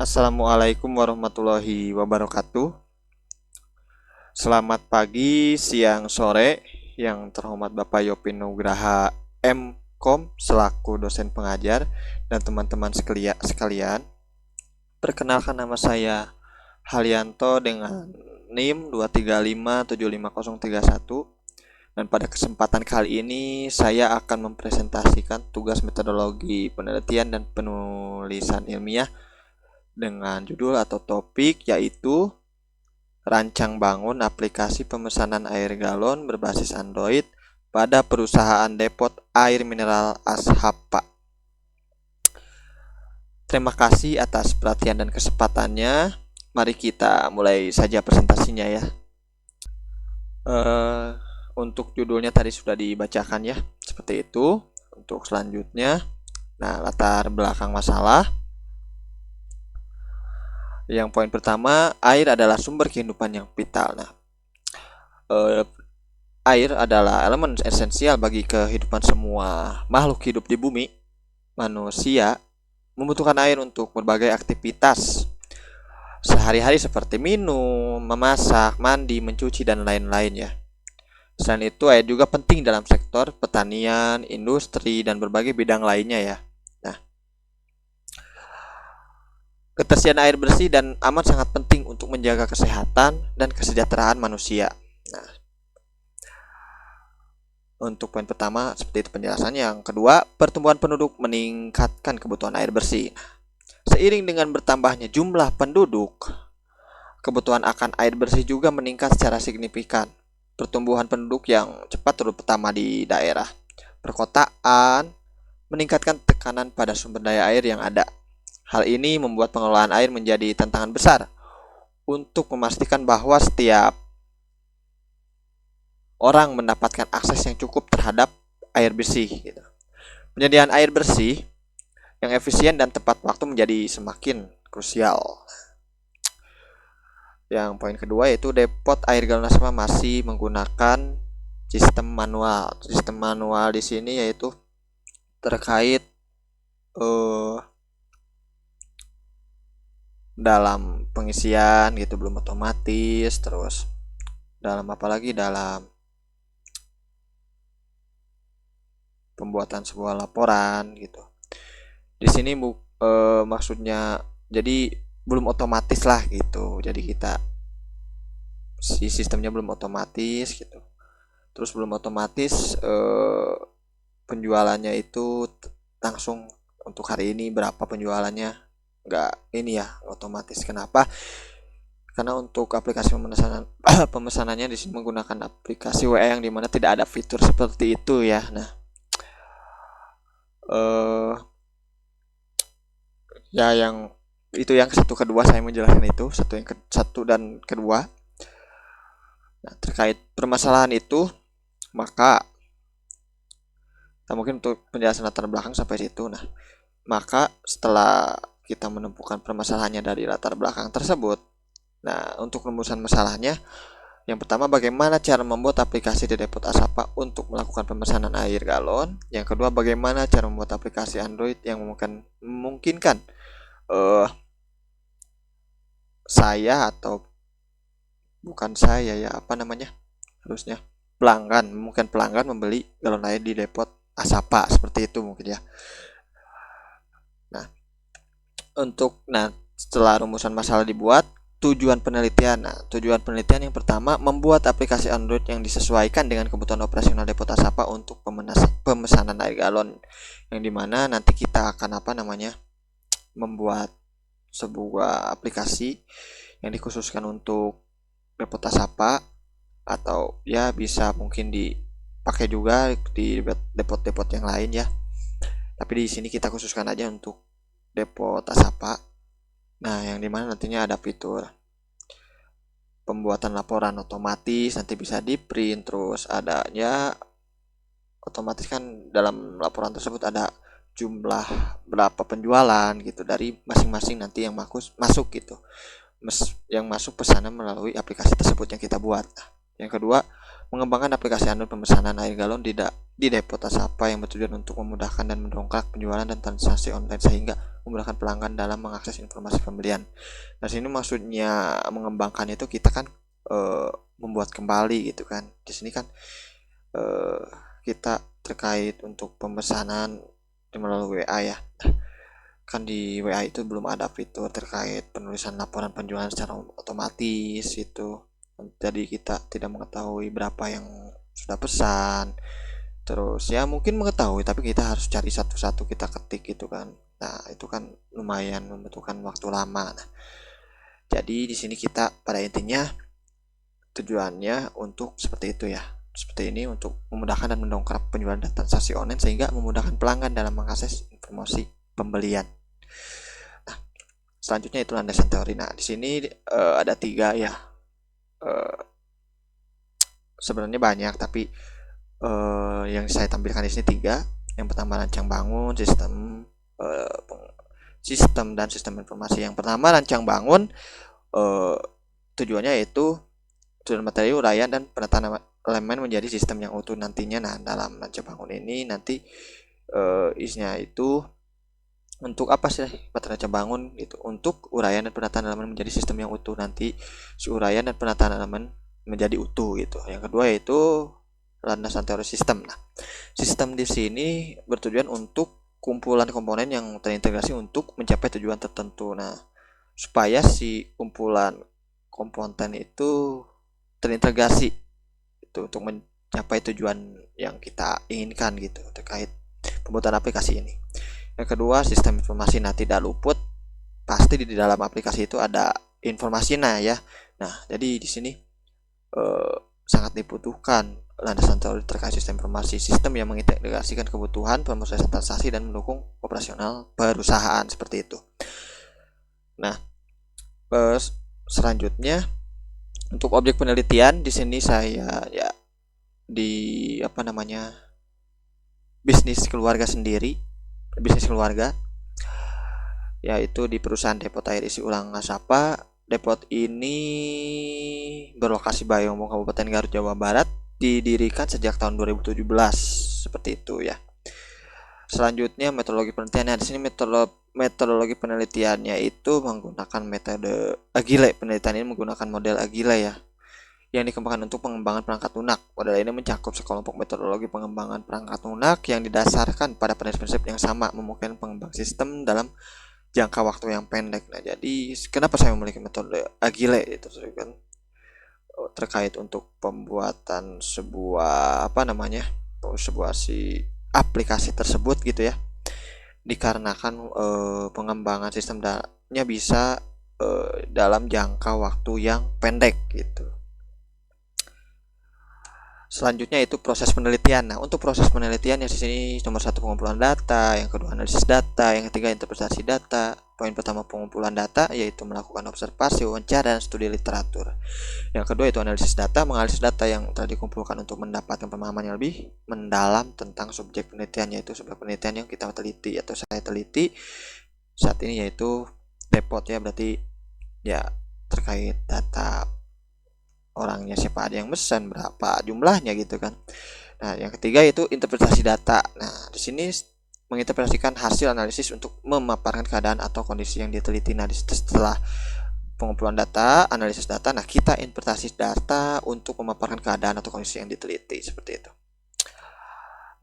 Assalamualaikum warahmatullahi wabarakatuh. Selamat pagi, siang, sore, yang terhormat Bapak Yopi Nugraha M.Com selaku dosen pengajar dan teman-teman sekalian. Perkenalkan, nama saya Halianto dengan NIM 2357501, dan pada kesempatan kali ini saya akan mempresentasikan tugas metodologi penelitian dan penulisan ilmiah dengan judul atau topik yaitu rancang bangun aplikasi pemesanan air galon berbasis Android pada perusahaan depot air mineral Ashapa. Terima kasih atas perhatian dan kesempatannya. Mari kita mulai saja presentasinya ya. Untuk judulnya tadi sudah dibacakan ya, seperti itu. Untuk selanjutnya, latar belakang masalah. Yang poin pertama, air adalah sumber kehidupan yang vital. Air adalah elemen esensial bagi kehidupan semua makhluk hidup di bumi. Manusia membutuhkan air untuk berbagai aktivitas sehari-hari seperti minum, memasak, mandi, mencuci, dan lain-lain ya. Selain itu, air juga penting dalam sektor pertanian, industri, dan berbagai bidang lainnya ya. Ketersediaan air bersih dan aman sangat penting untuk menjaga kesehatan dan kesejahteraan manusia. Untuk poin pertama seperti itu penjelasannya. Yang kedua, pertumbuhan penduduk meningkatkan kebutuhan air bersih. Seiring dengan bertambahnya jumlah penduduk, kebutuhan akan air bersih juga meningkat secara signifikan. Pertumbuhan penduduk yang cepat terutama di daerah perkotaan meningkatkan tekanan pada sumber daya air yang ada. Hal ini membuat pengelolaan air menjadi tantangan besar untuk memastikan bahwa setiap orang mendapatkan akses yang cukup terhadap air bersih. Penyediaan air bersih yang efisien dan tepat waktu menjadi semakin krusial. Yang poin kedua yaitu depot air galon Ashapa masih menggunakan sistem manual. Sistem manual di sini yaitu terkait dalam pengisian gitu belum otomatis, terus dalam apalagi dalam pembuatan sebuah laporan gitu. Di sini maksudnya jadi belum otomatis lah gitu. Jadi kita si sistemnya belum otomatis gitu. Terus belum otomatis penjualannya itu langsung untuk hari ini berapa penjualannya, nggak ini ya otomatis. Kenapa? Karena untuk aplikasi pemesanannya di sini menggunakan aplikasi WA yang dimana tidak ada fitur seperti itu ya. Ya yang itu yang satu kedua saya menjelaskan itu satu dan kedua. Terkait permasalahan itu, maka mungkin untuk penjelasan latar belakang sampai situ. Maka setelah kita menemukan permasalahannya dari latar belakang tersebut, untuk rumusan masalahnya, yang pertama bagaimana cara membuat aplikasi di depot Ashapa untuk melakukan pemesanan air galon. Yang kedua bagaimana cara membuat aplikasi Android yang memungkinkan saya atau bukan saya ya harusnya pelanggan membeli galon air di depot Ashapa seperti itu mungkin ya. Setelah rumusan masalah dibuat, tujuan penelitian. Tujuan penelitian yang pertama membuat aplikasi Android yang disesuaikan dengan kebutuhan operasional depot Ashapa untuk pemesanan air galon, yang dimana nanti kita akan membuat sebuah aplikasi yang dikhususkan untuk depot Ashapa, atau ya bisa mungkin dipakai juga di depot-depot yang lain ya. Tapi di sini kita khususkan aja untuk depot Ashapa. Yang dimana nantinya ada fitur pembuatan laporan otomatis, nanti bisa di print, terus adanya otomatis kan dalam laporan tersebut ada jumlah berapa penjualan gitu dari masing-masing nanti yang masuk gitu, yang masuk pesanan melalui aplikasi tersebut yang kita buat. Yang kedua Mengembangkan aplikasi Android pemesanan air galon di Depotasapa yang bertujuan untuk memudahkan dan mendongkrak penjualan dan transaksi online sehingga memudahkan pelanggan dalam mengakses informasi pembelian. Nah, sini maksudnya mengembangkan itu kita kan membuat kembali gitu kan. Di sini kan kita terkait untuk pemesanan melalui WA ya. Kan di WA itu belum ada fitur terkait penulisan laporan penjualan secara otomatis itu. Jadi kita tidak mengetahui berapa yang sudah pesan. Terus ya mungkin mengetahui tapi kita harus cari satu-satu kita ketik gitu kan. Nah, itu kan lumayan membutuhkan waktu lama. Nah, jadi di sini kita pada intinya tujuannya untuk seperti itu ya. Seperti ini untuk memudahkan dan mendongkrak penjualan dan transaksi online sehingga memudahkan pelanggan dalam mengakses informasi pembelian. Nah, selanjutnya itu landasan teori. Nah, di sini ada 3 ya. Sebenarnya banyak tapi yang saya tampilkan di sini 3. Yang pertama rancang bangun, sistem dan sistem informasi. Yang pertama rancang bangun, tujuannya yaitu tujuan materi, uraian dan penataan elemen menjadi sistem yang utuh nantinya. Nah, dalam rancang bangun ini nanti isinya itu untuk apa sih materi rancang bangun itu untuk uraian dan penataan elemen menjadi sistem yang utuh nanti si uraian dan penataan elemen menjadi utuh gitu. Yang kedua yaitu landasan teori sistem. Nah, sistem di sini bertujuan untuk kumpulan komponen yang terintegrasi untuk mencapai tujuan tertentu. Nah, supaya si kumpulan komponen itu terintegrasi itu untuk mencapai tujuan yang kita inginkan gitu terkait pembuatan aplikasi ini. Yang kedua, sistem informasi. Nah, tidak luput pasti di dalam aplikasi itu ada informasinya ya. Nah, jadi di sini sangat dibutuhkan landasan teori terkait sistem informasi, sistem yang mengintegrasikan kebutuhan pemrosesan transaksi dan mendukung operasional perusahaan seperti itu. Nah, selanjutnya untuk objek penelitian di sini saya ya di bisnis keluarga sendiri, bisnis keluarga yaitu di perusahaan Depot Air Isi Ulang Asapa. Depot ini berlokasi Bayongbong, Kabupaten Garut, Jawa Barat, didirikan sejak tahun 2017 seperti itu ya. Selanjutnya metodologi penelitiannya. Di sini metodologi penelitiannya itu menggunakan metode Agile. Penelitian ini menggunakan model Agile ya, yang dikembangkan untuk pengembangan perangkat lunak. Model ini mencakup sekelompok metodologi pengembangan perangkat lunak yang didasarkan pada prinsip yang sama, memungkinkan pengembang sistem dalam jangka waktu yang pendek. Nah, jadi kenapa saya memiliki metode Agile itu kan terkait untuk pembuatan sebuah sebuah si aplikasi tersebut gitu ya. Dikarenakan pengembangan sistemnya bisa dalam jangka waktu yang pendek gitu. Selanjutnya itu proses penelitian. Nah, untuk proses penelitian yang di sini nomor 1 pengumpulan data, yang kedua analisis data, yang ketiga interpretasi data. Poin pertama pengumpulan data yaitu melakukan observasi, wawancara, dan studi literatur. Yang kedua itu analisis data, menganalisis data yang telah dikumpulkan untuk mendapatkan pemahaman yang lebih mendalam tentang subjek penelitian, yaitu subjek penelitian yang kita teliti atau saya teliti saat ini yaitu Depot ya, berarti ya terkait data orangnya, siapa ada yang pesan, berapa jumlahnya gitu kan. Nah, yang ketiga itu interpretasi data. Nah, di sini menginterpretasikan hasil analisis untuk memaparkan keadaan atau kondisi yang diteliti. Nah, setelah pengumpulan data, analisis data, nah kita interpretasi data untuk memaparkan keadaan atau kondisi yang diteliti seperti itu.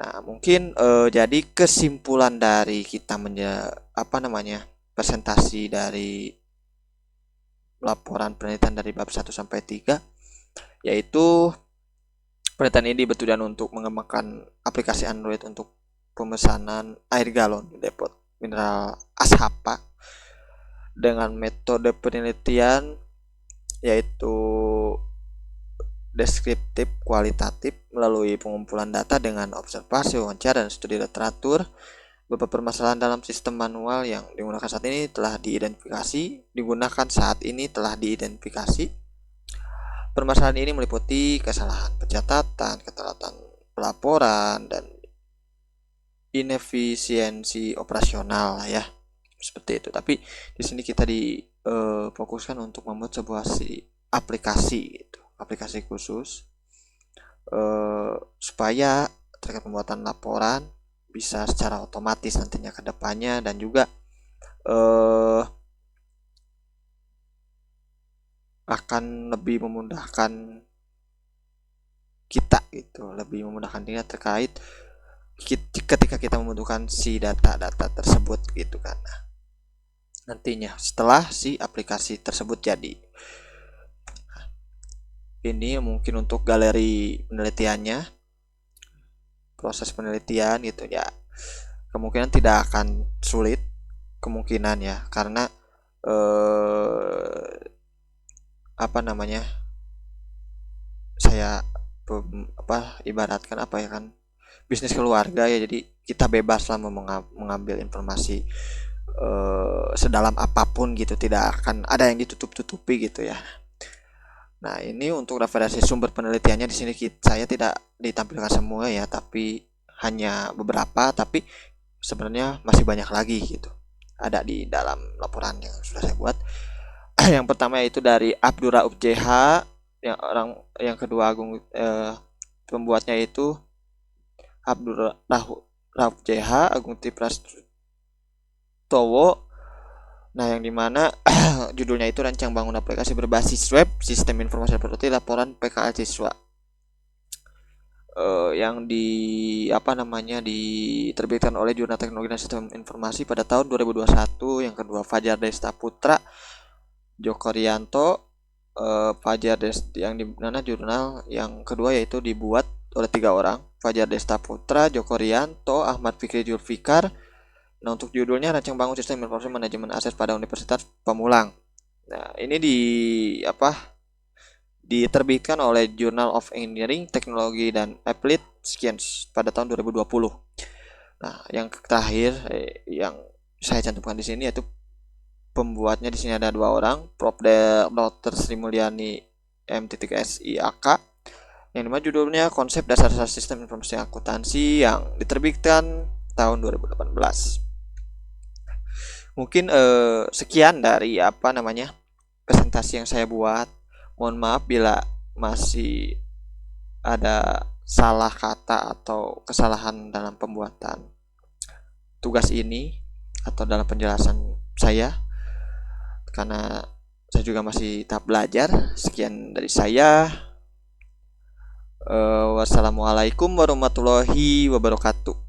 Nah, mungkin jadi kesimpulan dari kita presentasi dari laporan penelitian dari bab 1 sampai 3 yaitu penelitian ini bertujuan untuk mengembangkan aplikasi Android untuk pemesanan air galon di Depot Mineral Asapa dengan metode penelitian yaitu deskriptif kualitatif melalui pengumpulan data dengan observasi, wawancara, dan studi literatur. Beberapa permasalahan dalam sistem manual yang digunakan saat ini telah diidentifikasi. Permasalahan ini meliputi kesalahan pencatatan, ketelatan pelaporan, dan inefisiensi operasional ya, seperti itu. Tapi di sini kita difokuskan untuk membuat sebuah aplikasi gitu, aplikasi khusus supaya terkait pembuatan laporan bisa secara otomatis nantinya ke depannya, dan juga akan lebih memudahkan kita gitu, lebih memudahkan kita terkait ketika kita membutuhkan si data-data tersebut gitu kan. Nah, nantinya setelah si aplikasi tersebut jadi. Ini mungkin untuk galeri penelitiannya, proses penelitian gitu ya. Kemungkinan tidak akan sulit, kemungkinan ya, karena apa namanya, saya ibaratkan apa ya kan, bisnis keluarga ya, jadi kita bebas lah mengambil informasi sedalam apapun gitu, tidak akan ada yang ditutup-tutupi gitu ya. Nah, ini untuk referensi sumber penelitiannya di sini saya tidak ditampilkan semua ya, tapi hanya beberapa, tapi sebenarnya masih banyak lagi gitu. Ada di dalam laporan yang sudah saya buat. Yang pertama itu dari Abdur Rauf JH, yang kedua pembuatnya itu Abdur Rauf JH, Agung Tiprastowo. Nah, yang dimana judulnya itu rancang bangun aplikasi berbasis web sistem informasi seperti laporan PKL siswa, yang diterbitkan oleh Jurnal Teknologi dan Sistem Informasi pada tahun 2021. Yang kedua Fajar Desta Putra, Joko Rianto, Fajar Desta, yang dimana jurnal yang kedua yaitu dibuat oleh 3 orang, Fajar Desta Putra, Joko Rianto, Ahmad Fikri Julfikar. Nah, untuk judulnya rancang bangun sistem informasi manajemen aset pada Universitas Pamulang. Nah, ini diterbitkan oleh Journal of Engineering, Technology dan Applied Science pada tahun 2020. Nah, yang terakhir yang saya cantumkan di sini yaitu pembuatnya di sini ada 2 orang, Prof. Dr. Sri Mulyani M.SIAK, yang dimana judulnya Konsep Dasar Sistem Informasi Akuntansi, yang diterbitkan tahun 2018. Mungkin sekian dari presentasi yang saya buat. Mohon maaf bila masih ada salah kata atau kesalahan dalam pembuatan tugas ini atau dalam penjelasan saya, karena saya juga masih tahap belajar. Sekian dari saya. Wassalamualaikum warahmatullahi wabarakatuh.